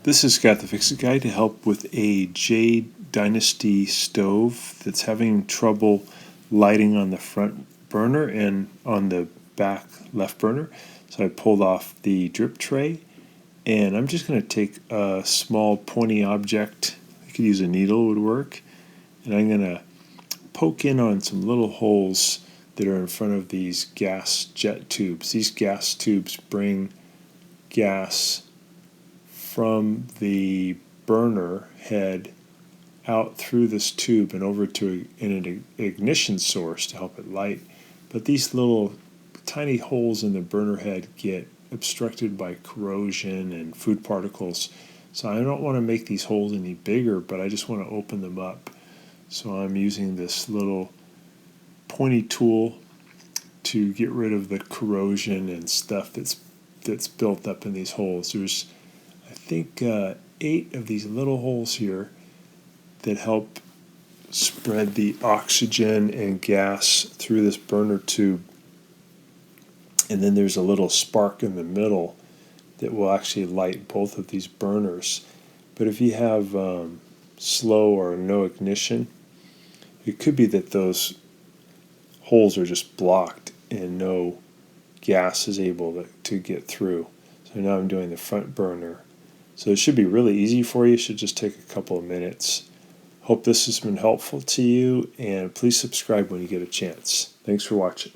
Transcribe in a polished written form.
This is Scott the Fix-It Guy to help with a Jade Dynasty stove that's having trouble lighting on the front burner and on the back left burner. So I pulled off the drip tray, and I'm just going to take a small pointy object. I could use a needle, would work, and I'm going to poke in on some little holes that are in front of these gas jet tubes. These gas tubes bring gas from the burner head out through this tube and over to an ignition source to help it light. But these little tiny holes in the burner head get obstructed by corrosion and food particles. So I don't want to make these holes any bigger, but I just want to open them up. So I'm using this little pointy tool to get rid of the corrosion and stuff that's built up in these holes. There's, I think, 8 of these little holes here that help spread the oxygen and gas through this burner tube. And then there's a little spark in the middle that will actually light both of these burners. But if you have slow or no ignition, it could be that those holes are just blocked and no gas is able to get through. So now I'm doing the front burner. So it should be really easy for you. It should just take a couple of minutes. Hope this has been helpful to you, and please subscribe when you get a chance. Thanks for watching.